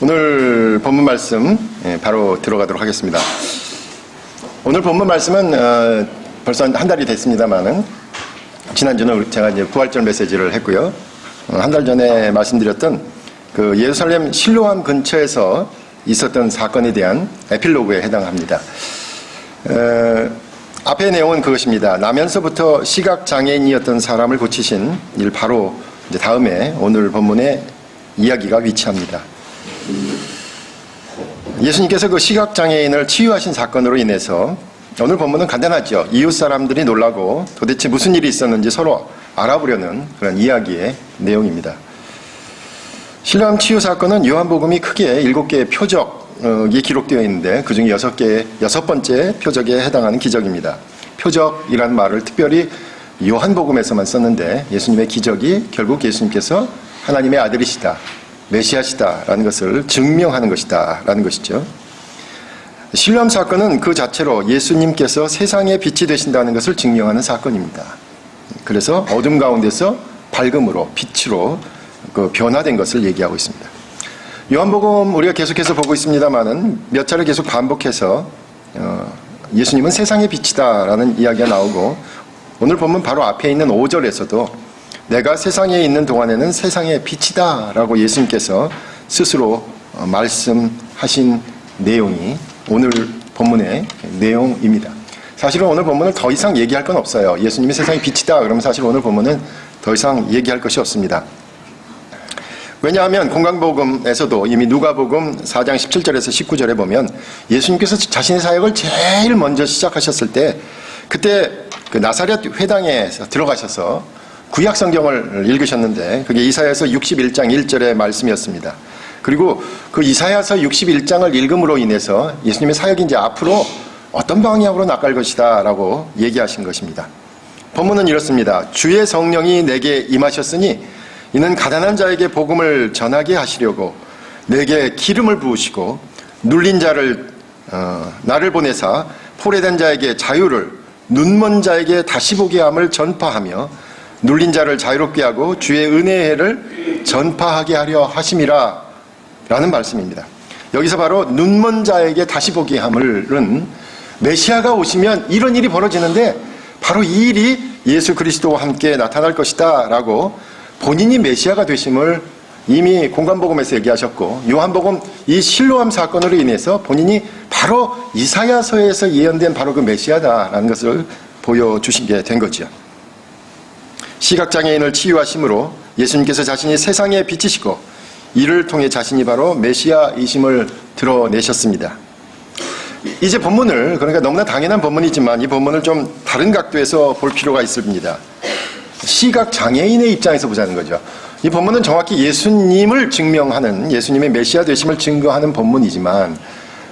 오늘 본문 말씀 바로 들어가도록 하겠습니다. 오늘 본문 말씀은 벌써 한 달이 됐습니다만은 지난주는 제가 이제 부활절 메시지를 했고요. 한 달 전에 말씀드렸던 그 예루살렘 실로암 근처에서 있었던 사건에 대한 에필로그에 해당합니다. 앞의 내용은 그것입니다. 나면서부터 시각장애인이었던 사람을 고치신 일 바로 이제 다음에 오늘 본문의 이야기가 위치합니다. 예수님께서 그 시각장애인을 치유하신 사건으로 인해서 오늘 본문은 간단하죠. 이웃 사람들이 놀라고 도대체 무슨 일이 있었는지 서로 알아보려는 그런 이야기의 내용입니다. 실로암 치유 사건은 요한복음이 크게 7개의 표적이 기록되어 있는데 그중에 6번째 표적에 해당하는 기적입니다. 표적이라는 말을 특별히 요한복음에서만 썼는데 예수님의 기적이 결국 예수님께서 하나님의 아들이시다, 메시아시다라는 것을 증명하는 것이다라는 것이죠. 실로암 사건은 그 자체로 예수님께서 세상의 빛이 되신다는 것을 증명하는 사건입니다. 그래서 어둠 가운데서 밝음으로 빛으로 변화된 것을 얘기하고 있습니다. 요한복음 우리가 계속해서 보고 있습니다만은 몇 차례 계속 반복해서 예수님은 세상의 빛이다라는 이야기가 나오고 오늘 보면 바로 앞에 있는 5절에서도 내가 세상에 있는 동안에는 세상의 빛이다라고 예수님께서 스스로 말씀하신 내용이 오늘 본문의 내용입니다. 사실은 오늘 본문을 더 이상 얘기할 건 없어요. 예수님이 세상의 빛이다 그러면 사실 오늘 본문은 더 이상 얘기할 것이 없습니다. 왜냐하면 공강복음에서도 이미 누가복음 4장 17절에서 19절에 보면 예수님께서 자신의 사역을 제일 먼저 시작하셨을 때 그때 그 나사렛 회당에 들어가셔서 구약 성경을 읽으셨는데 그게 이사야서 61장 1절의 말씀이었습니다. 그리고 그 이사야서 61장을 읽음으로 인해서 예수님의 사역이 이제 앞으로 어떤 방향으로 나갈 것이다 라고 얘기하신 것입니다. 본문은 이렇습니다. 주의 성령이 내게 임하셨으니 이는 가난한 자에게 복음을 전하게 하시려고 내게 기름을 부으시고 눌린 자를 나를 보내사 포로된 자에게 자유를 눈먼 자에게 다시 보게 함을 전파하며 눌린 자를 자유롭게 하고 주의 은혜의 해를 전파하게 하려 하심이라 라는 말씀입니다. 여기서 바로 눈먼 자에게 다시 보게 함을은 메시아가 오시면 이런 일이 벌어지는데 바로 이 일이 예수 그리스도와 함께 나타날 것이다 라고 본인이 메시아가 되심을 이미 공관복음에서 얘기하셨고 요한복음 이 실로암 사건으로 인해서 본인이 바로 이사야서에서 예언된 바로 그 메시아다라는 것을 보여주신 게 된 거죠. 시각장애인을 치유하심으로 예수님께서 자신이 세상의 빛이시고 이를 통해 자신이 바로 메시아이심을 드러내셨습니다. 이제 본문을 그러니까 너무나 당연한 본문이지만 이 본문을 좀 다른 각도에서 볼 필요가 있습니다. 시각장애인의 입장에서 보자는 거죠. 이 본문은 정확히 예수님을 증명하는 예수님의 메시아 되심을 증거하는 본문이지만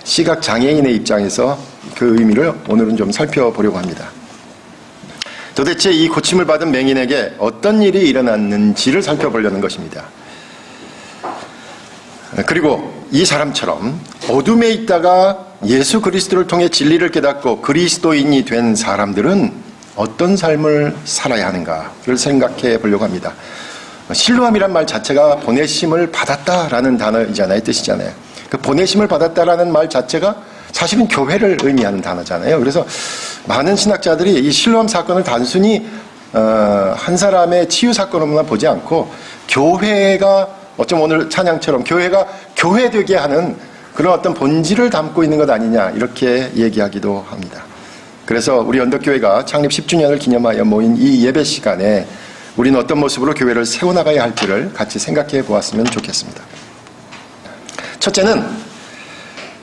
시각장애인의 입장에서 그 의미를 오늘은 좀 살펴보려고 합니다. 도대체 이 고침을 받은 맹인에게 어떤 일이 일어났는지를 살펴보려는 것입니다. 그리고 이 사람처럼 어둠에 있다가 예수 그리스도를 통해 진리를 깨닫고 그리스도인이 된 사람들은 어떤 삶을 살아야 하는가를 생각해 보려고 합니다. 실로암이란 말 자체가 보내심을 받았다라는 단어이잖아요. 뜻이잖아요. 그 보내심을 받았다라는 말 자체가 사실은 교회를 의미하는 단어잖아요. 그래서 많은 신학자들이 이 실로암 사건을 단순히 한 사람의 치유 사건으로만 보지 않고 교회가 어쩜 오늘 찬양처럼 교회가 교회되게 하는 그런 어떤 본질을 담고 있는 것 아니냐 이렇게 얘기하기도 합니다. 그래서 우리 언덕교회가 창립 10주년을 기념하여 모인 이 예배 시간에 우리는 어떤 모습으로 교회를 세워나가야 할지를 같이 생각해 보았으면 좋겠습니다. 첫째는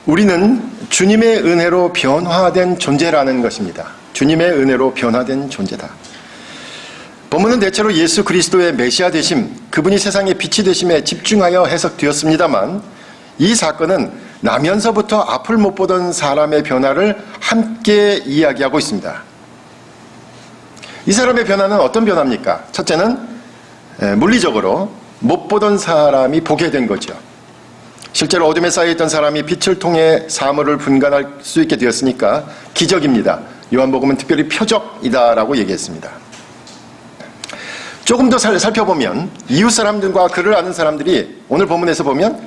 우리는 주님의 은혜로 변화된 존재라는 것입니다. 주님의 은혜로 변화된 존재다. 본문은 대체로 예수 그리스도의 메시아 되심, 그분이 세상의 빛이 되심에 집중하여 해석되었습니다만 이 사건은 나면서부터 앞을 못 보던 사람의 변화를 함께 이야기하고 있습니다. 이 사람의 변화는 어떤 변화입니까? 첫째는 물리적으로 못 보던 사람이 보게 된 거죠. 실제로 어둠에 쌓여있던 사람이 빛을 통해 사물을 분간할 수 있게 되었으니까 기적입니다. 요한복음은 특별히 표적이다라고 얘기했습니다. 조금 더 살펴보면 이웃 사람들과 그를 아는 사람들이 오늘 본문에서 보면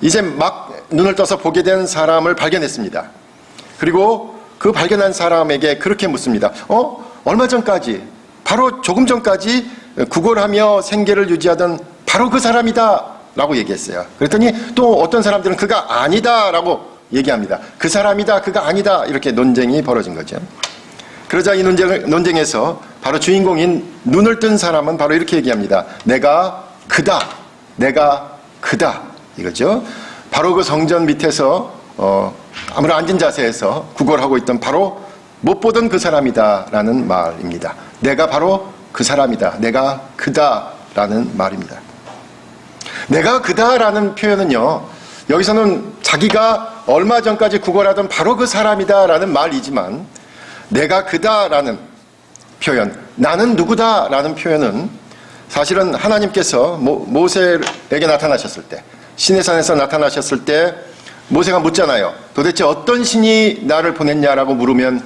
이제 막 눈을 떠서 보게 된 사람을 발견했습니다. 그리고 그 발견한 사람에게 그렇게 묻습니다. 얼마 전까지, 바로 조금 전까지 구걸하며 생계를 유지하던 바로 그 사람이다 라고 얘기했어요. 그랬더니 또 어떤 사람들은 그가 아니다 라고 얘기합니다. 그 사람이다, 그가 아니다, 이렇게 논쟁이 벌어진 거죠. 그러자 이 논쟁에서 바로 주인공인 눈을 뜬 사람은 바로 이렇게 얘기합니다. 내가 그다, 내가 그다, 이거죠. 바로 그 성전 밑에서 아무런 앉은 자세에서 구걸하고 있던 바로 못 보던 그 사람이다 라는 말입니다. 내가 바로 그 사람이다, 내가 그다 라는 말입니다. 내가 그다 라는 표현은요, 여기서는 자기가 얼마 전까지 구걸하던 바로 그 사람이다 라는 말이지만, 내가 그다 라는 표현, 나는 누구다 라는 표현은 사실은 하나님께서 모세에게 나타나셨을 때, 시내산에서 나타나셨을 때 모세가 묻잖아요. 도대체 어떤 신이 나를 보냈냐라고 물으면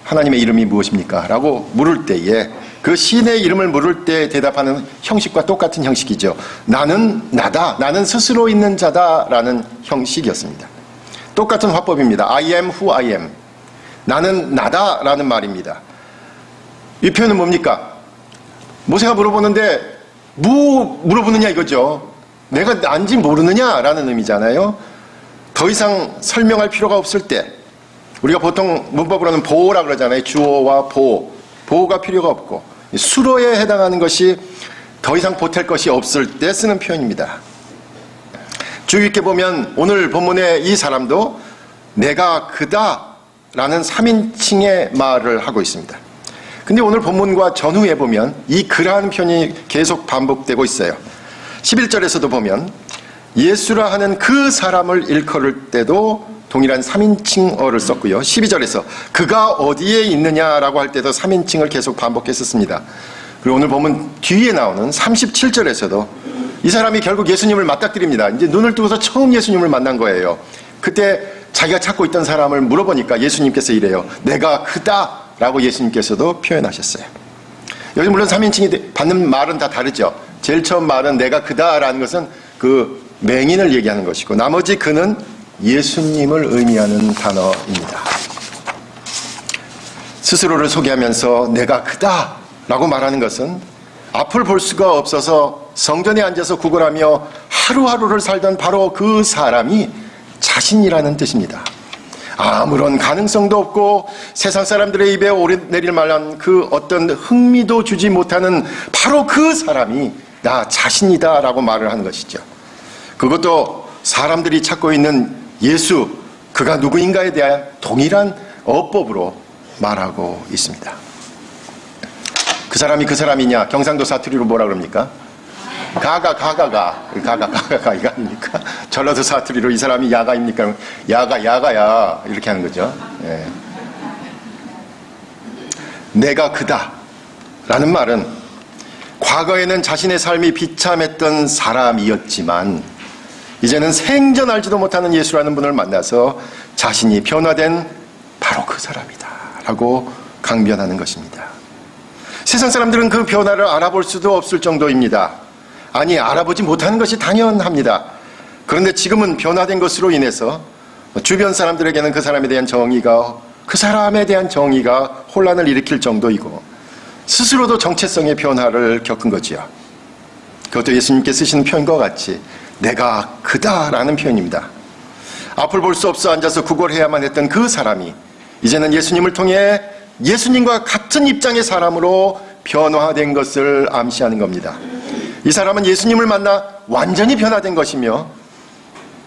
하나님의 이름이 무엇입니까? 라고 물을 때에 그 신의 이름을 물을 때 대답하는 형식과 똑같은 형식이죠. 나는 나다, 나는 스스로 있는 자다 라는 형식이었습니다. 똑같은 화법입니다. I am who I am. 나는 나다 라는 말입니다. 이 표현은 뭡니까? 모세가 물어보는데 물어보느냐 이거죠. 내가 난지 모르느냐 라는 의미잖아요. 더 이상 설명할 필요가 없을 때, 우리가 보통 문법으로는 보호라 그러잖아요. 주어와 보호가 필요가 없고 수로에 해당하는 것이 더 이상 보탤 것이 없을 때 쓰는 표현입니다. 주의 깊게 보면 오늘 본문의 이 사람도 내가 그다 라는 3인칭의 말을 하고 있습니다. 근데 오늘 본문과 전후에 보면 이 그라는 표현이 계속 반복되고 있어요. 11절에서도 보면 예수라 하는 그 사람을 일컬을 때도 동일한 3인칭어를 썼고요. 12절에서 그가 어디에 있느냐라고 할 때도 3인칭을 계속 반복했었습니다. 그리고 오늘 보면 뒤에 나오는 37절에서도 이 사람이 결국 예수님을 맞닥뜨립니다. 이제 눈을 뜨고서 처음 예수님을 만난 거예요. 그때 자기가 찾고 있던 사람을 물어보니까 예수님께서 이래요. 내가 그다 라고 예수님께서도 표현하셨어요. 여기 물론 3인칭이 받는 말은 다 다르죠. 제일 처음 말은 내가 그다 라는 것은 그 맹인을 얘기하는 것이고, 나머지 그는 예수님을 의미하는 단어입니다. 스스로를 소개하면서 내가 그다 라고 말하는 것은 앞을 볼 수가 없어서 성전에 앉아서 구걸하며 하루하루를 살던 바로 그 사람이 자신이라는 뜻입니다. 아무런 가능성도 없고 세상 사람들의 입에 오르내릴 만한 그 어떤 흥미도 주지 못하는 바로 그 사람이 나 자신이다 라고 말을 하는 것이죠. 그것도 사람들이 찾고 있는 예수, 그가 누구인가에 대한 동일한 어법으로 말하고 있습니다. 그 사람이 그 사람이냐? 경상도 사투리로 뭐라 그럽니까? 가가 이거 아닙니까? 전라도 사투리로 이 사람이 야가입니까? 야가야 이렇게 하는 거죠. 예. 내가 그다 라는 말은 과거에는 자신의 삶이 비참했던 사람이었지만 이제는 생전 알지도 못하는 예수라는 분을 만나서 자신이 변화된 바로 그 사람이다 라고 강변하는 것입니다. 세상 사람들은 그 변화를 알아볼 수도 없을 정도입니다. 아니, 알아보지 못하는 것이 당연합니다. 그런데 지금은 변화된 것으로 인해서 주변 사람들에게는 그 사람에 대한 정의가 혼란을 일으킬 정도이고 스스로도 정체성의 변화를 겪은 거지요. 그것도 예수님께 쓰시는 표현과 같이 내가 그다라는 표현입니다. 앞을 볼 수 없어 앉아서 구걸해야만 했던 그 사람이 이제는 예수님을 통해 예수님과 같은 입장의 사람으로 변화된 것을 암시하는 겁니다. 이 사람은 예수님을 만나 완전히 변화된 것이며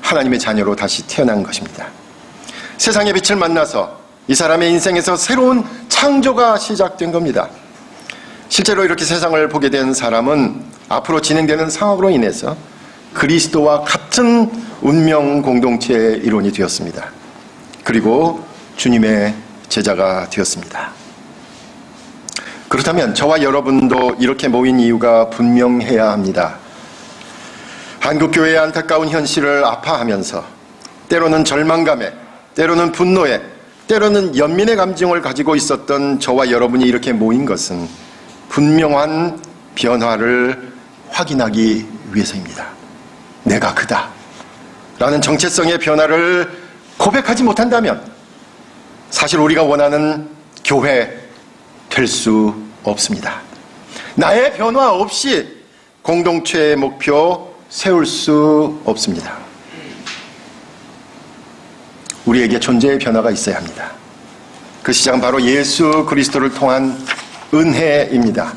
하나님의 자녀로 다시 태어난 것입니다. 세상의 빛을 만나서 이 사람의 인생에서 새로운 창조가 시작된 겁니다. 실제로 이렇게 세상을 보게 된 사람은 앞으로 진행되는 상황으로 인해서 그리스도와 같은 운명 공동체의 일원이 되었습니다. 그리고 주님의 제자가 되었습니다. 그렇다면 저와 여러분도 이렇게 모인 이유가 분명해야 합니다. 한국교회의 안타까운 현실을 아파하면서 때로는 절망감에, 때로는 분노에, 때로는 연민의 감정을 가지고 있었던 저와 여러분이 이렇게 모인 것은 분명한 변화를 확인하기 위해서입니다. 내가 그다. 라는 정체성의 변화를 고백하지 못한다면 사실 우리가 원하는 교회 될 수 없습니다. 나의 변화 없이 공동체의 목표 세울 수 없습니다. 우리에게 존재의 변화가 있어야 합니다. 그 시작은 바로 예수 그리스도를 통한 은혜입니다.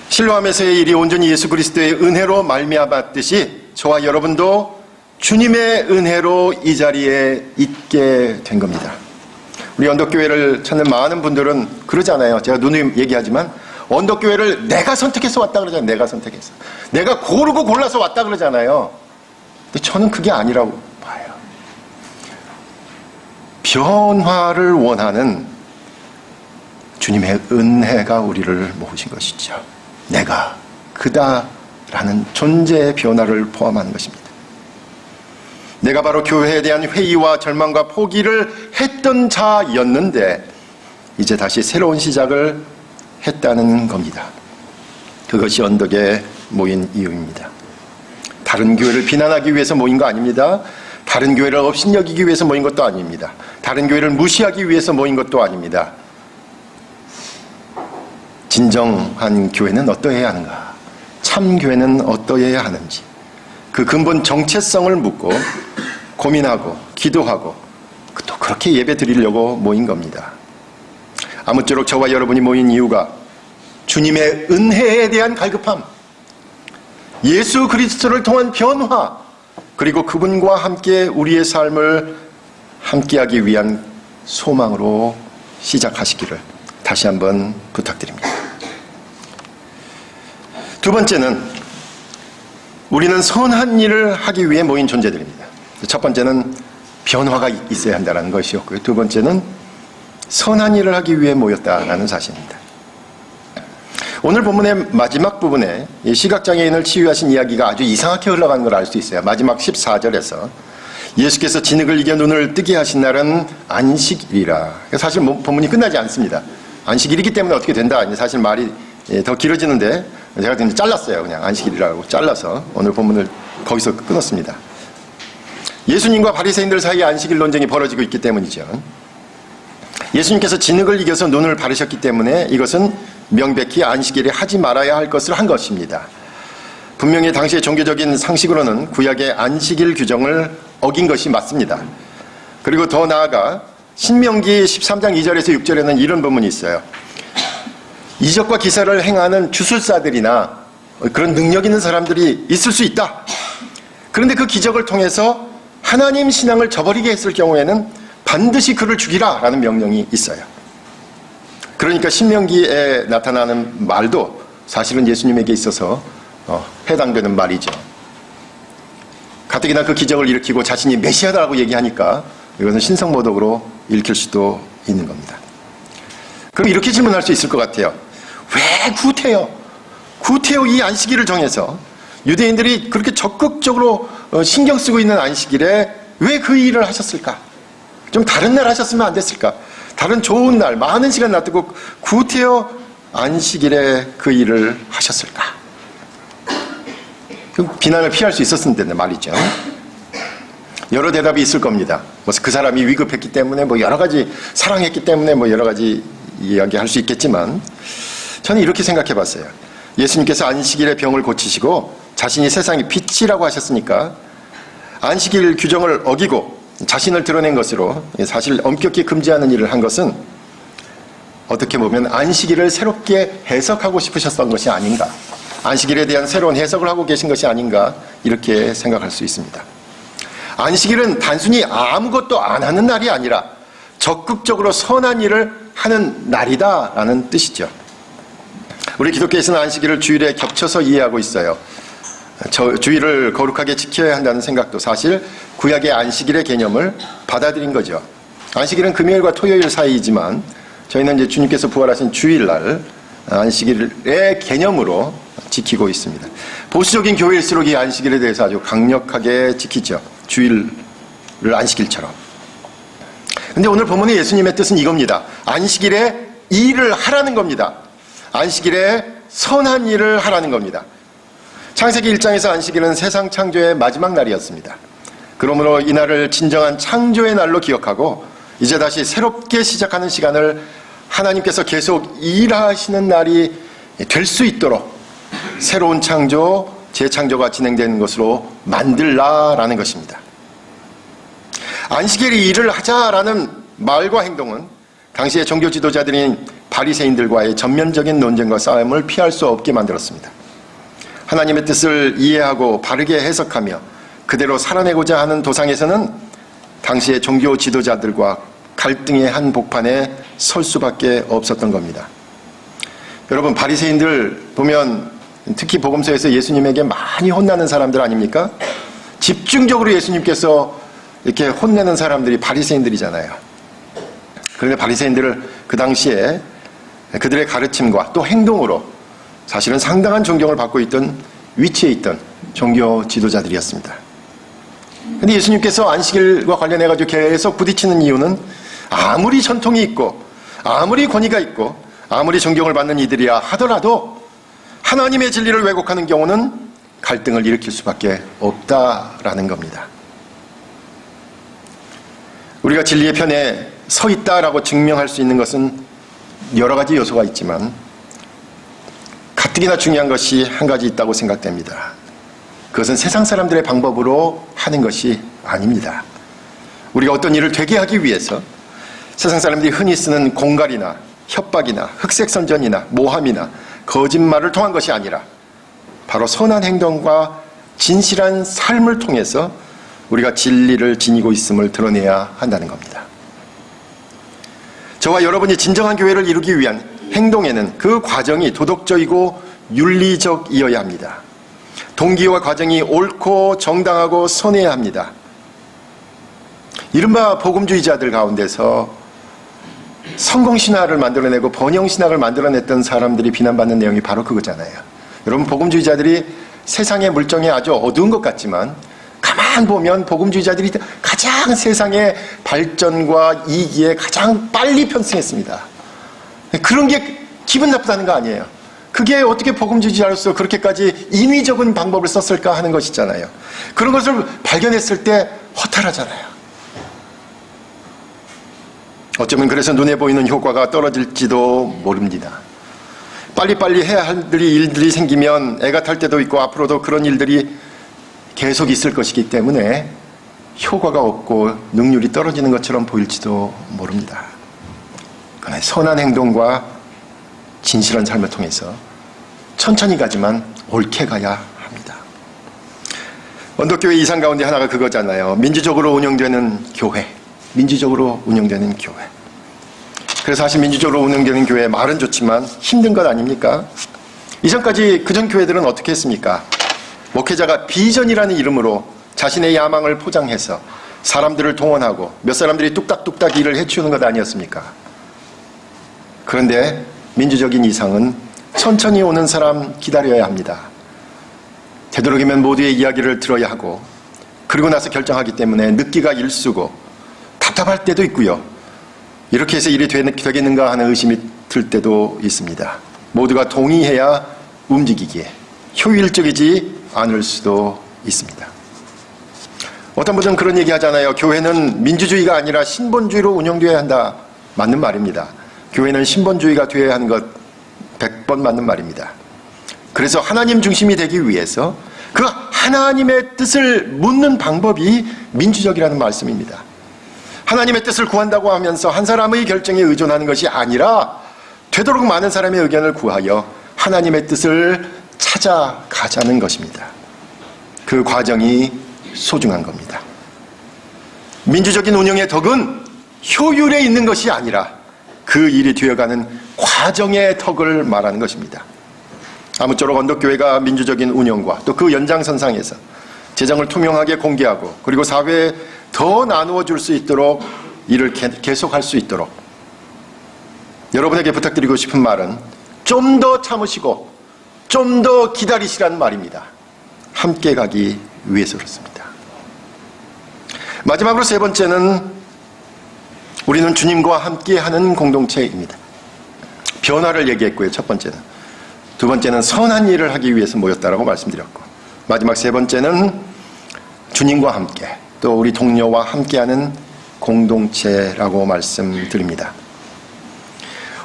실로암에서의 일이 온전히 예수 그리스도의 은혜로 말미암았듯이 저와 여러분도 주님의 은혜로 이 자리에 있게 된 겁니다. 우리 언덕교회를 찾는 많은 분들은 그러잖아요. 제가 누누이 얘기하지만 언덕교회를 내가 선택해서 왔다 그러잖아요. 내가 선택해서. 내가 고르고 골라서 왔다 그러잖아요. 근데 저는 그게 아니라고 봐요. 변화를 원하는 주님의 은혜가 우리를 모으신 것이죠. 내가 그다라는 존재의 변화를 포함하는 것입니다. 내가 바로 교회에 대한 회의와 절망과 포기를 했던 자였는데 이제 다시 새로운 시작을 했다는 겁니다. 그것이 언덕에 모인 이유입니다. 다른 교회를 비난하기 위해서 모인 거 아닙니다. 다른 교회를 업신여기기 위해서 모인 것도 아닙니다. 다른 교회를 무시하기 위해서 모인 것도 아닙니다. 진정한 교회는 어떠해야 하는가? 참 교회는 어떠해야 하는지 그 근본 정체성을 묻고 고민하고 기도하고 또 그렇게 예배 드리려고 모인 겁니다. 아무쪼록 저와 여러분이 모인 이유가 주님의 은혜에 대한 갈급함, 예수 그리스도를 통한 변화, 그리고 그분과 함께 우리의 삶을 함께하기 위한 소망으로 시작하시기를 다시 한번 부탁드립니다. 두 번째는 우리는 선한 일을 하기 위해 모인 존재들입니다. 첫 번째는 변화가 있어야 한다는 것이었고요. 두 번째는 선한 일을 하기 위해 모였다는 사실입니다. 오늘 본문의 마지막 부분에 시각장애인을 치유하신 이야기가 아주 이상하게 흘러가는 걸 알 수 있어요. 마지막 14절에서 예수께서 진흙을 이겨 눈을 뜨게 하신 날은 안식일이라. 사실 본문이 끝나지 않습니다. 안식일이기 때문에 어떻게 된다. 사실 말이 더 길어지는데 제가 그냥 잘랐어요. 그냥 안식일이라고 잘라서 오늘 본문을 거기서 끊었습니다. 예수님과 바리새인들 사이에 안식일 논쟁이 벌어지고 있기 때문이죠. 예수님께서 진흙을 이겨서 눈을 바르셨기 때문에 이것은 명백히 안식일에 하지 말아야 할 것을 한 것입니다. 분명히 당시의 종교적인 상식으로는 구약의 안식일 규정을 어긴 것이 맞습니다. 그리고 더 나아가 신명기 13장 2절에서 6절에는 이런 본문이 있어요. 이적과 기사를 행하는 주술사들이나 그런 능력 있는 사람들이 있을 수 있다. 그런데 그 기적을 통해서 하나님 신앙을 저버리게 했을 경우에는 반드시 그를 죽이라라는 명령이 있어요. 그러니까 신명기에 나타나는 말도 사실은 예수님에게 있어서 해당되는 말이죠. 가뜩이나 그 기적을 일으키고 자신이 메시아다라고 얘기하니까 이것은 신성모독으로 읽힐 수도 있는 겁니다. 그럼 이렇게 질문할 수 있을 것 같아요. 왜 구태여 이 안식일을 정해서 유대인들이 그렇게 적극적으로 신경 쓰고 있는 안식일에 왜 그 일을 하셨을까? 좀 다른 날 하셨으면 안 됐을까? 다른 좋은 날, 많은 시간 놔두고 구태여 안식일에 그 일을 하셨을까? 그 비난을 피할 수 있었을 텐데 말이죠. 여러 대답이 있을 겁니다. 뭐 그 사람이 위급했기 때문에, 뭐 여러 가지 사랑했기 때문에, 뭐 여러 가지 이야기할 수 있겠지만 저는 이렇게 생각해 봤어요. 예수님께서 안식일에 병을 고치시고 자신이 세상의 빛이라고 하셨으니까 안식일 규정을 어기고 자신을 드러낸 것으로 사실 엄격히 금지하는 일을 한 것은 어떻게 보면 안식일을 새롭게 해석하고 싶으셨던 것이 아닌가, 안식일에 대한 새로운 해석을 하고 계신 것이 아닌가 이렇게 생각할 수 있습니다. 안식일은 단순히 아무것도 안 하는 날이 아니라 적극적으로 선한 일을 하는 날이다라는 뜻이죠. 우리 기독교에서는 안식일을 주일에 겹쳐서 이해하고 있어요. 주일을 거룩하게 지켜야 한다는 생각도 사실 구약의 안식일의 개념을 받아들인 거죠. 안식일은 금요일과 토요일 사이이지만 저희는 이제 주님께서 부활하신 주일날 안식일의 개념으로 지키고 있습니다. 보수적인 교회일수록 이 안식일에 대해서 아주 강력하게 지키죠. 주일을 안식일처럼. 근데 오늘 본문의 예수님의 뜻은 이겁니다. 안식일에 일을 하라는 겁니다. 안식일에 선한 일을 하라는 겁니다. 창세기 1장에서 안식일은 세상 창조의 마지막 날이었습니다. 그러므로 이날을 진정한 창조의 날로 기억하고 이제 다시 새롭게 시작하는 시간을 하나님께서 계속 일하시는 날이 될 수 있도록 새로운 창조, 재창조가 진행되는 것으로 만들라라는 것입니다. 안식일에 일을 하자라는 말과 행동은 당시의 종교 지도자들인 바리새인들과의 전면적인 논쟁과 싸움을 피할 수 없게 만들었습니다. 하나님의 뜻을 이해하고 바르게 해석하며 그대로 살아내고자 하는 도상에서는 당시의 종교 지도자들과 갈등의 한복판에 설 수밖에 없었던 겁니다. 여러분, 바리새인들 보면 특히 복음서에서 예수님에게 많이 혼나는 사람들 아닙니까? 집중적으로 예수님께서 이렇게 혼내는 사람들이 바리새인들이잖아요. 그런데 바리새인들을 그 당시에 그들의 가르침과 또 행동으로 사실은 상당한 존경을 받고 있던 위치에 있던 종교 지도자들이었습니다. 그런데 예수님께서 안식일과 관련해가지고 계속 부딪히는 이유는 아무리 전통이 있고 아무리 권위가 있고 아무리 존경을 받는 이들이야 하더라도 하나님의 진리를 왜곡하는 경우는 갈등을 일으킬 수밖에 없다라는 겁니다. 우리가 진리의 편에 서 있다라고 증명할 수 있는 것은 여러 가지 요소가 있지만 가뜩이나 중요한 것이 한 가지 있다고 생각됩니다. 그것은 세상 사람들의 방법으로 하는 것이 아닙니다. 우리가 어떤 일을 되게 하기 위해서 세상 사람들이 흔히 쓰는 공갈이나 협박이나 흑색선전이나 모함이나 거짓말을 통한 것이 아니라 바로 선한 행동과 진실한 삶을 통해서 우리가 진리를 지니고 있음을 드러내야 한다는 겁니다. 저와 여러분이 진정한 교회를 이루기 위한 행동에는 그 과정이 도덕적이고 윤리적이어야 합니다. 동기와 과정이 옳고 정당하고 선해야 합니다. 이른바 복음주의자들 가운데서 성공신화를 만들어내고 번영신학을 만들어냈던 사람들이 비난받는 내용이 바로 그거잖아요. 여러분, 복음주의자들이 세상의 물정이 아주 어두운 것 같지만 가만 보면 복음주의자들이 가장 세상의 발전과 이익에 가장 빨리 편승했습니다. 그런 게 기분 나쁘다는 거 아니에요. 그게 어떻게 복음주의자로서 그렇게까지 인위적인 방법을 썼을까 하는 것이잖아요. 그런 것을 발견했을 때 허탈하잖아요. 어쩌면 그래서 눈에 보이는 효과가 떨어질지도 모릅니다. 빨리빨리 해야 할 일들이 생기면 애가 탈 때도 있고 앞으로도 그런 일들이 계속 있을 것이기 때문에 효과가 없고 능률이 떨어지는 것처럼 보일지도 모릅니다. 그러나 선한 행동과 진실한 삶을 통해서 천천히 가지만 옳게 가야 합니다. 언덕교회 이상 가운데 하나가 그거잖아요. 민주적으로 운영되는 교회. 민주적으로 운영되는 교회. 그래서 사실 민주적으로 운영되는 교회 말은 좋지만 힘든 것 아닙니까? 이전까지 그전 교회들은 어떻게 했습니까? 목회자가 비전이라는 이름으로 자신의 야망을 포장해서 사람들을 동원하고 몇 사람들이 뚝딱뚝딱 일을 해치우는 것 아니었습니까? 그런데 민주적인 이상은 천천히 오는 사람 기다려야 합니다. 되도록이면 모두의 이야기를 들어야 하고 그리고 나서 결정하기 때문에 늦기가 일쑤고 답답할 때도 있고요. 이렇게 해서 일이 되겠는가 하는 의심이 들 때도 있습니다. 모두가 동의해야 움직이기에 효율적이지 않을 수도 있습니다. 어떤 분은 그런 얘기 하잖아요. 교회는 민주주의가 아니라 신본주의로 운영되어야 한다. 맞는 말입니다. 교회는 신본주의가 되어야 하는 것 100번 맞는 말입니다. 그래서 하나님 중심이 되기 위해서 그 하나님의 뜻을 묻는 방법이 민주적이라는 말씀입니다. 하나님의 뜻을 구한다고 하면서 한 사람의 결정에 의존하는 것이 아니라 되도록 많은 사람의 의견을 구하여 하나님의 뜻을 찾아가자는 것입니다. 그 과정이 소중한 겁니다. 민주적인 운영의 덕은 효율에 있는 것이 아니라 그 일이 되어가는 과정의 덕을 말하는 것입니다. 아무쪼록 언덕교회가 민주적인 운영과 또 그 연장선상에서 재정을 투명하게 공개하고 그리고 사회에 더 나누어 줄 수 있도록 일을 계속할 수 있도록 여러분에게 부탁드리고 싶은 말은 좀 더 참으시고 좀 더 기다리시라는 말입니다. 함께 가기 위해서 그렇습니다. 마지막으로 세 번째는 우리는 주님과 함께하는 공동체입니다. 변화를 얘기했고요. 첫 번째는. 두 번째는 선한 일을 하기 위해서 모였다라고 말씀드렸고 마지막 세 번째는 주님과 함께 또 우리 동료와 함께하는 공동체라고 말씀드립니다.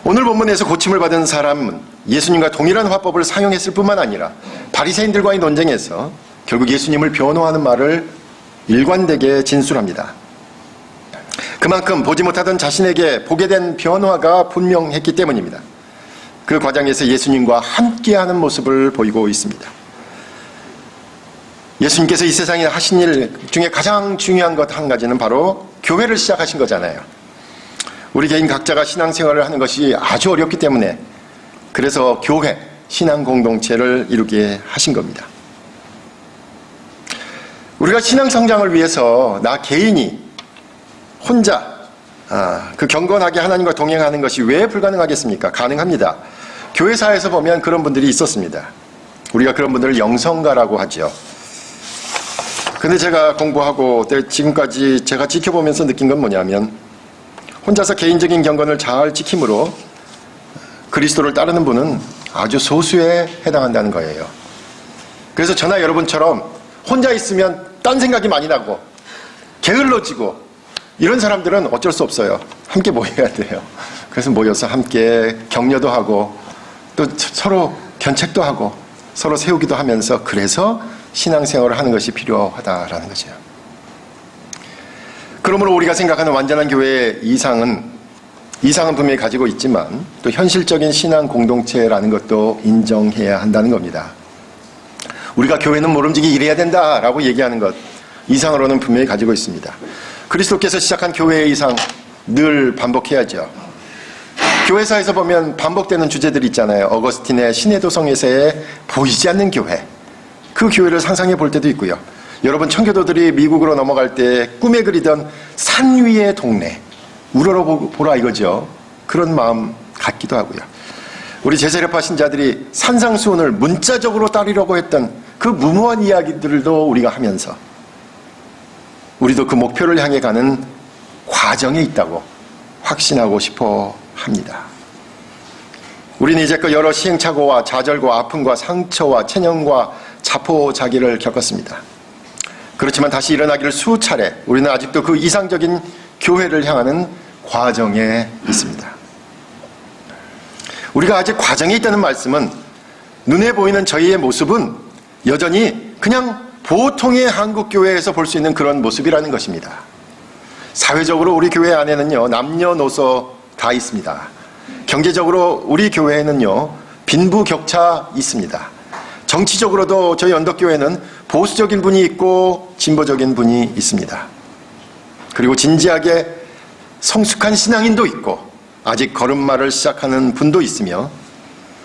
오늘 본문에서 고침을 받은 사람은 예수님과 동일한 화법을 사용했을 뿐만 아니라 바리새인들과의 논쟁에서 결국 예수님을 변호하는 말을 일관되게 진술합니다. 그만큼 보지 못하던 자신에게 보게 된 변화가 분명했기 때문입니다. 그 과정에서 예수님과 함께하는 모습을 보이고 있습니다. 예수님께서 이 세상에 하신 일 중에 가장 중요한 것 한 가지는 바로 교회를 시작하신 거잖아요. 우리 개인 각자가 신앙생활을 하는 것이 아주 어렵기 때문에 그래서 교회, 신앙 공동체를 이루게 하신 겁니다. 우리가 신앙 성장을 위해서 나 개인이 혼자 그 경건하게 하나님과 동행하는 것이 왜 불가능하겠습니까? 가능합니다. 교회사에서 보면 그런 분들이 있었습니다. 우리가 그런 분들을 영성가라고 하죠. 근데 제가 공부하고 지금까지 제가 지켜보면서 느낀 건 뭐냐면 혼자서 개인적인 경건을 잘 지킴으로 그리스도를 따르는 분은 아주 소수에 해당한다는 거예요. 그래서 저나 여러분처럼 혼자 있으면 딴 생각이 많이 나고 게을러지고 이런 사람들은 어쩔 수 없어요. 함께 모여야 돼요. 그래서 모여서 함께 격려도 하고 또 서로 견책도 하고 서로 세우기도 하면서 그래서 신앙생활을 하는 것이 필요하다라는 거죠. 그러므로 우리가 생각하는 완전한 교회의 이상은 분명히 가지고 있지만 또 현실적인 신앙 공동체라는 것도 인정해야 한다는 겁니다. 우리가 교회는 모름지기 이래야 된다라고 얘기하는 것 이상으로는 분명히 가지고 있습니다. 그리스도께서 시작한 교회의 이상 늘 반복해야죠. 교회사에서 보면 반복되는 주제들이 있잖아요. 어거스틴의 신해도성에서의 보이지 않는 교회. 그 교회를 상상해 볼 때도 있고요. 여러분 청교도들이 미국으로 넘어갈 때 꿈에 그리던 산 위의 동네. 우러러보라 이거죠. 그런 마음 같기도 하고요. 우리 제세례파 신자들이 산상수훈을 문자적으로 따르려고 했던 그 무모한 이야기들도 우리가 하면서 우리도 그 목표를 향해 가는 과정에 있다고 확신하고 싶어 합니다. 우리는 이제껏 여러 시행착오와 좌절과 아픔과 상처와 체념과 자포자기를 겪었습니다. 그렇지만 다시 일어나기를 수차례 우리는 아직도 그 이상적인 교회를 향하는 과정에 있습니다. 우리가 아직 과정에 있다는 말씀은 눈에 보이는 저희의 모습은 여전히 그냥 보통의 한국 교회에서 볼 수 있는 그런 모습이라는 것입니다. 사회적으로 우리 교회 안에는요, 남녀노소 다 있습니다. 경제적으로 우리 교회에는요, 빈부격차 있습니다. 정치적으로도 저희 언덕교회는 보수적인 분이 있고 진보적인 분이 있습니다. 그리고 진지하게 성숙한 신앙인도 있고 아직 걸음마를 시작하는 분도 있으며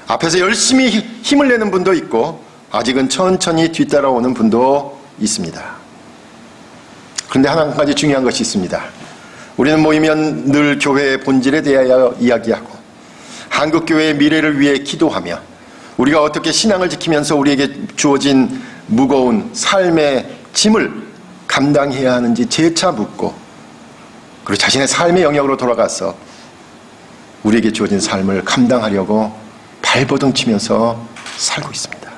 앞에서 열심히 힘을 내는 분도 있고 아직은 천천히 뒤따라오는 분도 있습니다. 그런데 한 가지 중요한 것이 있습니다. 우리는 모이면 늘 교회의 본질에 대하여 이야기하고 한국교회의 미래를 위해 기도하며 우리가 어떻게 신앙을 지키면서 우리에게 주어진 무거운 삶의 짐을 감당해야 하는지 재차 묻고 그리고 자신의 삶의 영역으로 돌아가서 우리에게 주어진 삶을 감당하려고 발버둥 치면서 살고 있습니다.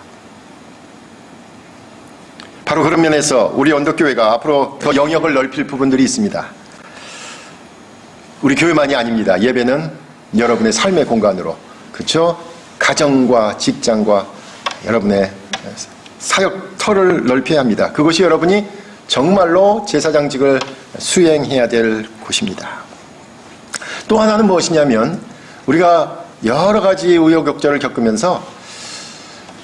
바로 그런 면에서 우리 언덕교회가 앞으로 더 영역을 넓힐 부분들이 있습니다. 우리 교회만이 아닙니다. 예배는 여러분의 삶의 공간으로, 그렇죠? 가정과 직장과 여러분의 사역터를 넓혀야 합니다. 그것이 여러분이 정말로 제사장직을 수행해야 될 곳입니다. 또 하나는 무엇이냐면 우리가 여러 가지 우여곡절을 겪으면서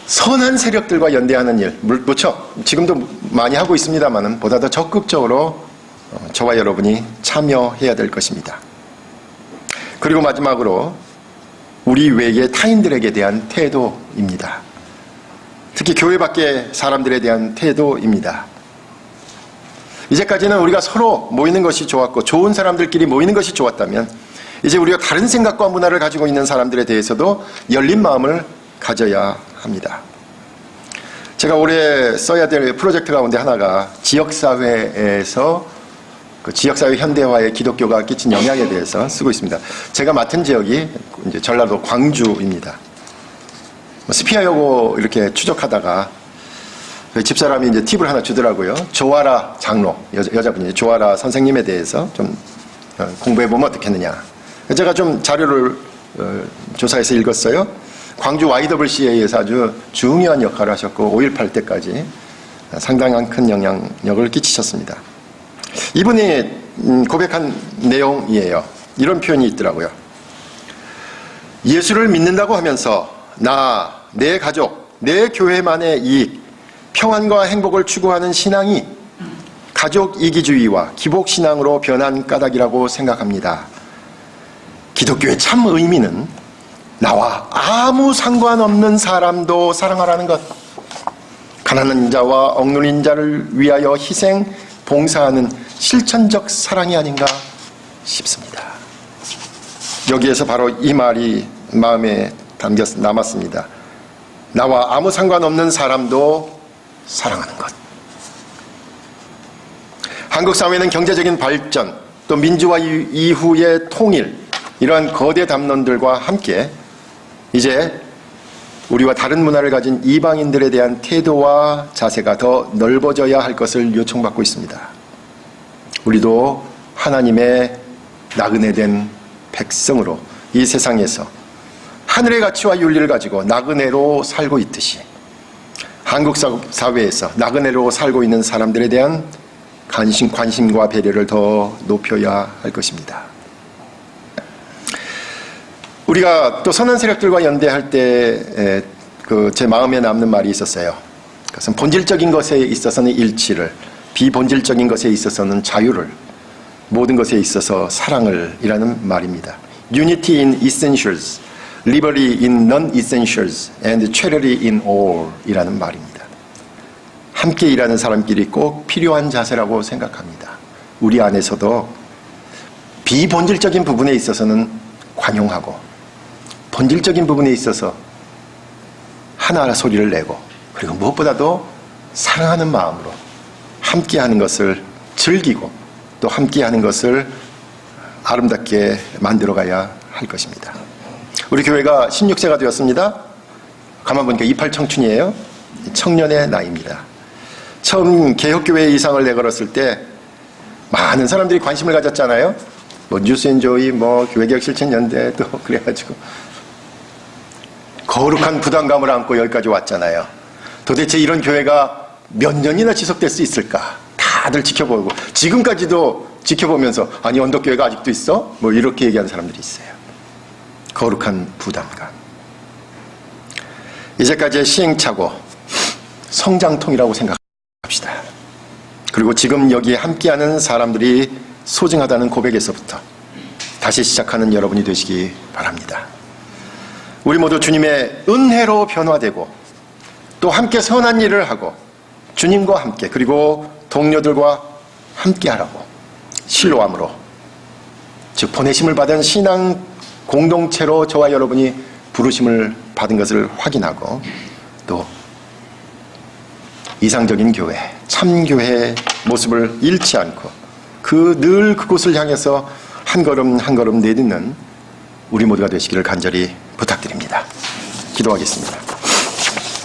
선한 세력들과 연대하는 일, 그렇죠? 지금도 많이 하고 있습니다만 보다 더 적극적으로 저와 여러분이 참여해야 될 것입니다. 그리고 마지막으로 우리 외의 타인들에게 대한 태도입니다. 특히 교회 밖의 사람들에 대한 태도입니다. 이제까지는 우리가 서로 모이는 것이 좋았고 좋은 사람들끼리 모이는 것이 좋았다면 이제 우리가 다른 생각과 문화를 가지고 있는 사람들에 대해서도 열린 마음을 가져야 합니다. 제가 올해 써야 될 프로젝트 가운데 하나가 지역사회에서 그 지역사회 현대화에 기독교가 끼친 영향에 대해서 쓰고 있습니다. 제가 맡은 지역이 이제 전라도 광주입니다. 스피하려고 이렇게 추적하다가 집사람이 이제 팁을 하나 주더라고요. 조아라 장로, 여자분이 조아라 선생님에 대해서 좀 공부해보면 어떻겠느냐. 제가 좀 자료를 조사해서 읽었어요. 광주 YWCA에서 아주 중요한 역할을 하셨고 5.18 때까지 상당한 큰 영향력을 끼치셨습니다. 이분이 고백한 내용이에요. 이런 표현이 있더라고요. 예수를 믿는다고 하면서 나, 내 가족, 내 교회만의 이익, 평안과 행복을 추구하는 신앙이 가족 이기주의와 기복신앙으로 변한 까닭이라고 생각합니다. 기독교의 참 의미는 나와 아무 상관없는 사람도 사랑하라는 것, 가난한 자와 억눌린 자를 위하여 희생, 봉사하는 실천적 사랑이 아닌가 싶습니다. 여기에서 바로 이 말이 마음에 남았습니다. 나와 아무 상관없는 사람도 사랑하는 것. 한국 사회는 경제적인 발전, 또 민주화 이후의 통일, 이러한 거대 담론들과 함께 이제 우리와 다른 문화를 가진 이방인들에 대한 태도와 자세가 더 넓어져야 할 것을 요청받고 있습니다. 우리도 하나님의 나그네된 백성으로 이 세상에서 하늘의 가치와 윤리를 가지고 나그네로 살고 있듯이 한국 사회에서 나그네로 살고 있는 사람들에 대한 관심과 배려를 더 높여야 할 것입니다. 우리가 또 선한 세력들과 연대할 때 제 마음에 남는 말이 있었어요. 그것은 본질적인 것에 있어서는 일치를, 비본질적인 것에 있어서는 자유를, 모든 것에 있어서 사랑을 이라는 말입니다. Unity in essentials, liberty in non-essentials, and charity in all 이라는 말입니다. 함께 일하는 사람끼리 꼭 필요한 자세라고 생각합니다. 우리 안에서도 비본질적인 부분에 있어서는 관용하고 본질적인 부분에 있어서 하나하나 소리를 내고, 그리고 무엇보다도 사랑하는 마음으로 함께하는 것을 즐기고 또 함께하는 것을 아름답게 만들어가야 할 것입니다. 우리 교회가 16세가 되었습니다. 가만 보니까 28 청춘이에요. 청년의 나이입니다. 처음 개혁교회 이상을 내걸었을 때 많은 사람들이 관심을 가졌잖아요. 뭐 뉴스앤조이, 뭐 교회개혁실천연대, 또 그래가지고 거룩한 부담감을 안고 여기까지 왔잖아요. 도대체 이런 교회가 몇 년이나 지속될 수 있을까? 다들 지켜보고 지금까지도 지켜보면서 아니 언덕교회가 아직도 있어? 뭐 이렇게 얘기하는 사람들이 있어요. 거룩한 부담감. 이제까지의 시행착오, 성장통이라고 생각합시다. 그리고 지금 여기에 함께하는 사람들이 소중하다는 고백에서부터 다시 시작하는 여러분이 되시기 바랍니다. 우리 모두 주님의 은혜로 변화되고 또 함께 선한 일을 하고 주님과 함께 그리고 동료들과 함께하라고 실로암으로, 즉 보내심을 받은 신앙 공동체로 저와 여러분이 부르심을 받은 것을 확인하고 또 이상적인 교회, 참교회의 모습을 잃지 않고 늘 그곳을 향해서 한 걸음 한 걸음 내딛는 우리 모두가 되시기를 간절히 부탁드립니다. 기도하겠습니다.